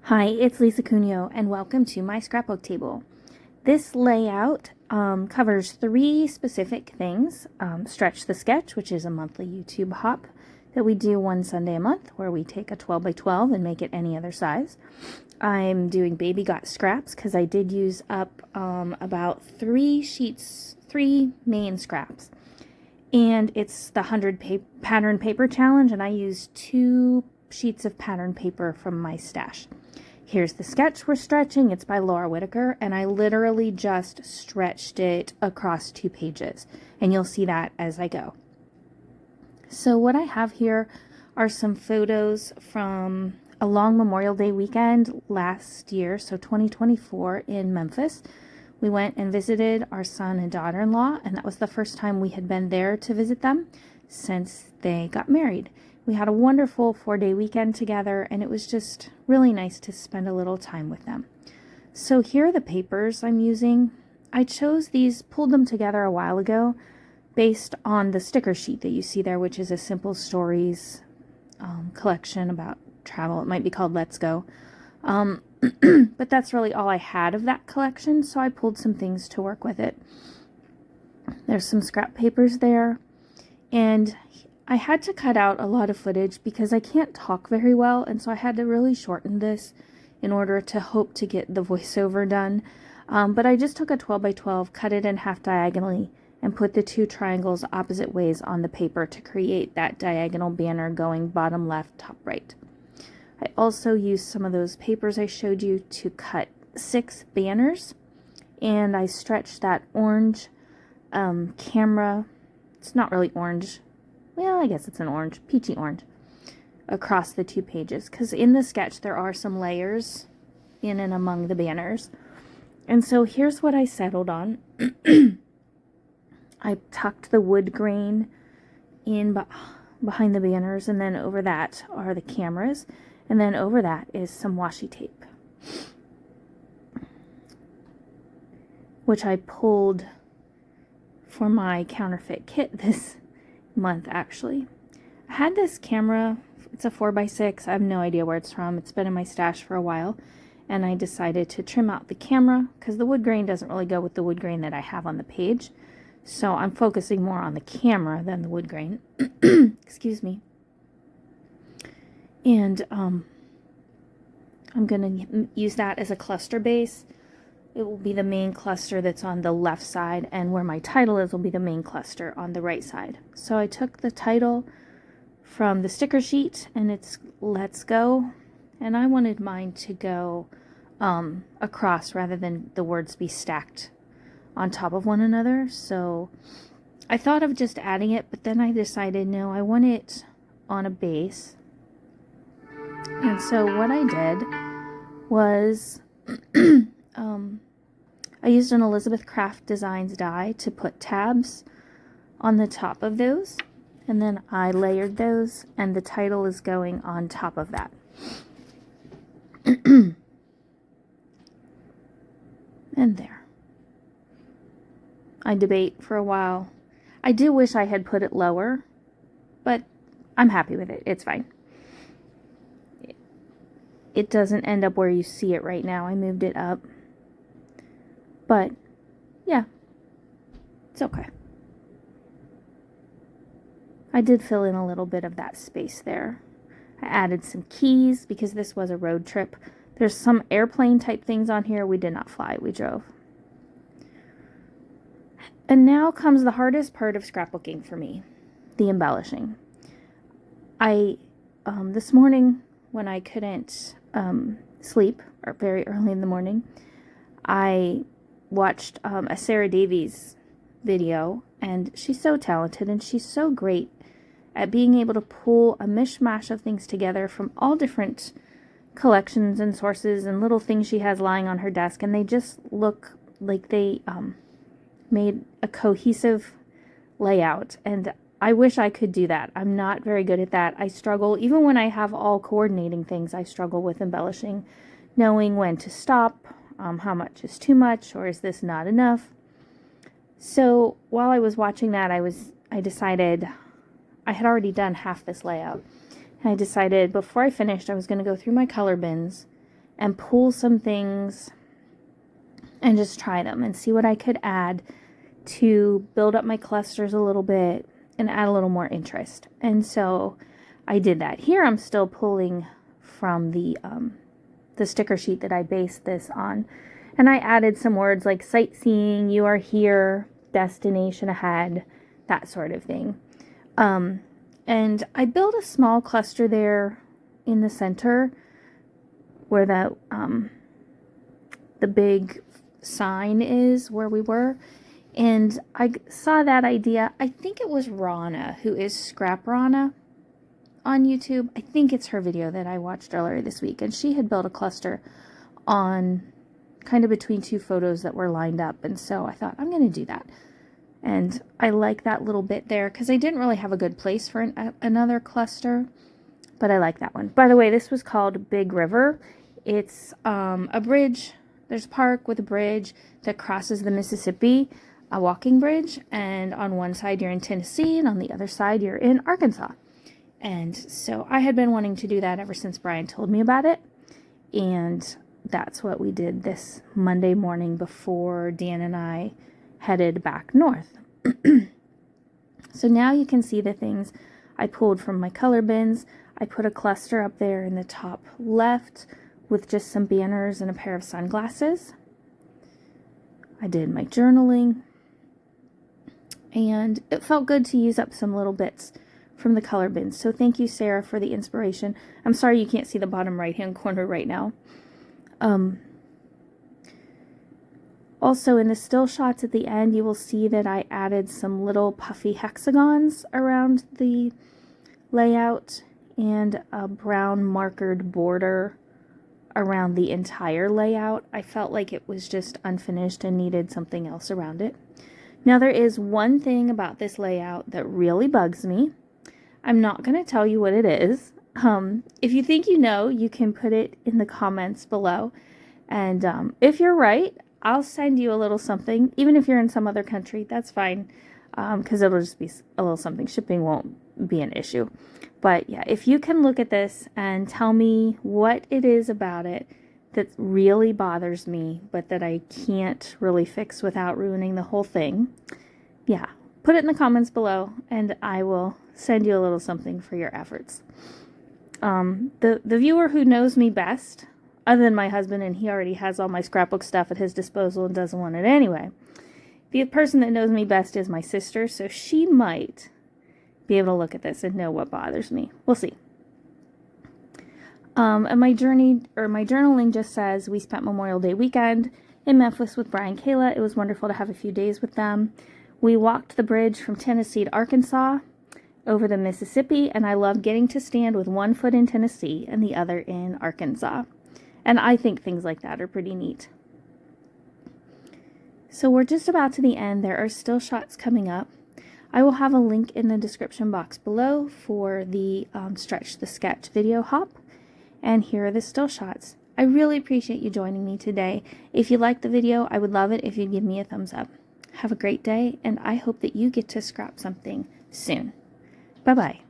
Hi, it's Lisa Cuneo, and welcome to my scrapbook table. This layout covers three specific things. Stretch the Sketch, which is a monthly YouTube hop that we do one Sunday a month, where we take a 12 by 12 and make it any other size. I'm doing Baby Got Scraps because I did use up about three main scraps. And it's the 100 pattern paper challenge, and I used 2 sheets of pattern paper from my stash. Here's the sketch we're stretching. It's by Laura Whitaker, and I literally just stretched it across 2 pages, and you'll see that as I go. So what I have here are some photos from a long Memorial Day weekend last year, so 2024 in Memphis. We went and visited our son and daughter-in-law, and that was the first time we had been there to visit them since they got married. We had a wonderful 4-day weekend together, and it was just really nice to spend a little time with them. So here are the papers I'm using. I chose these, pulled them together a while ago, based on the sticker sheet that you see there, which is a Simple Stories collection about travel. It might be called Let's Go. But that's really all I had of that collection, so I pulled some things to work with it. There's some scrap papers there, and I had to cut out a lot of footage because I can't talk very well, and so I had to really shorten this in order to hope to get the voiceover done. But I just took a 12 by 12, cut it in half diagonally, and put the 2 triangles opposite ways on the paper to create that diagonal banner going bottom left, top right. I also used some of those papers I showed you to cut 6 banners, and I stretched that orange camera. It's not really orange. Well, I guess it's an orange, peachy orange, across the 2 pages, because in the sketch there are some layers in and among the banners. And so here's what I settled on. I tucked the wood grain in behind the banners, and then over that are the cameras, and then over that is some washi tape, which I pulled for my counterfeit kit this month, actually. I had this camera, it's a 4x6, I have no idea where it's from, it's been in my stash for a while, and I decided to trim out the camera because the wood grain doesn't really go with the wood grain that I have on the page, so I'm focusing more on the camera than the wood grain. Excuse me. And I'm going to use that as a cluster base. It will be the main cluster that's on the left side, and where my title is will be the main cluster on the right side. So I took the title from the sticker sheet, and it's Let's Go, and I wanted mine to go across rather than the words be stacked on top of one another. So I thought of just adding it, but then I decided no, I want it on a base. And so what I did was I used an Elizabeth Craft Designs die to put tabs on the top of those, and then I layered those, and the title is going on top of that. And there. I debate for a while. I do wish I had put it lower, but I'm happy with it. It's fine. It doesn't end up where you see it right now. I moved it up. But, yeah, it's okay. I did fill in a little bit of that space there. I added some keys because this was a road trip. There's some airplane type things on here. We did not fly, we drove. And now comes the hardest part of scrapbooking for me, the embellishing. This morning when I couldn't sleep, or very early in the morning, I watched a Sarah Davies video, and she's so talented and she's so great at being able to pull a mishmash of things together from all different collections and sources and little things she has lying on her desk, and they just look like they made a cohesive layout. And I wish I could do that. I'm not very good at that. I struggle, even when I have all coordinating things, I struggle with embellishing, knowing when to stop, how much is too much, or is this not enough. So while I was watching that, I decided I had already done half this layout. And I decided before I finished, I was going to go through my color bins and pull some things and just try them and see what I could add to build up my clusters a little bit and add a little more interest. And so I did that. Here I'm still pulling from the sticker sheet that I based this on. And I added some words like sightseeing, you are here, destination ahead, that sort of thing. And I built a small cluster there in the center where the big sign is where we were. And I saw that idea. I think it was Rana, who is Scrap Rana on YouTube. I think it's her video that I watched earlier this week. And she had built a cluster on kind of between two photos that were lined up. And so I thought, I'm going to do that. And I like that little bit there because I didn't really have a good place for another cluster. But I like that one. By the way, this was called Big River. It's a bridge. There's a park with a bridge that crosses the Mississippi, a walking bridge. And on one side you're in Tennessee and on the other side you're in Arkansas. And so I had been wanting to do that ever since Brian told me about it. And that's what we did this Monday morning before Dan and I headed back north. So now you can see the things I pulled from my color bins. I put a cluster up there in the top left with just some banners and a pair of sunglasses. I did my journaling. And it felt good to use up some little bits from the color bins. So thank you, Sarah, for the inspiration. I'm sorry you can't see the bottom right-hand corner right now. Also, in the still shots at the end, you will see that I added some little puffy hexagons around the layout and a brown markered border around the entire layout. I felt like it was just unfinished and needed something else around it. Now, there is one thing about this layout that really bugs me. I'm not going to tell you what it is. If you think you know, you can put it in the comments below. And if you're right, I'll send you a little something. Even if you're in some other country, that's fine. Because it'll just be a little something. Shipping won't be an issue. But yeah, if you can look at this and tell me what it is about it that really bothers me, but that I can't really fix without ruining the whole thing, yeah, put it in the comments below and I will send you a little something for your efforts. The viewer who knows me best, other than my husband, and he already has all my scrapbook stuff at his disposal and doesn't want it anyway. The person that knows me best is my sister, so she might be able to look at this and know what bothers me. We'll see. And my journaling just says, we spent Memorial Day weekend in Memphis with Brian and Kayla. It was wonderful to have a few days with them. We walked the bridge from Tennessee to Arkansas over the Mississippi, and I love getting to stand with one foot in Tennessee and the other in Arkansas. And I think things like that are pretty neat. So we're just about to the end. There are still shots coming up. I will have a link in the description box below for the Stretch the Sketch video hop. And here are the still shots. I really appreciate you joining me today. If you liked the video, I would love it if you'd give me a thumbs up. Have a great day, and I hope that you get to scrap something soon. Bye-bye.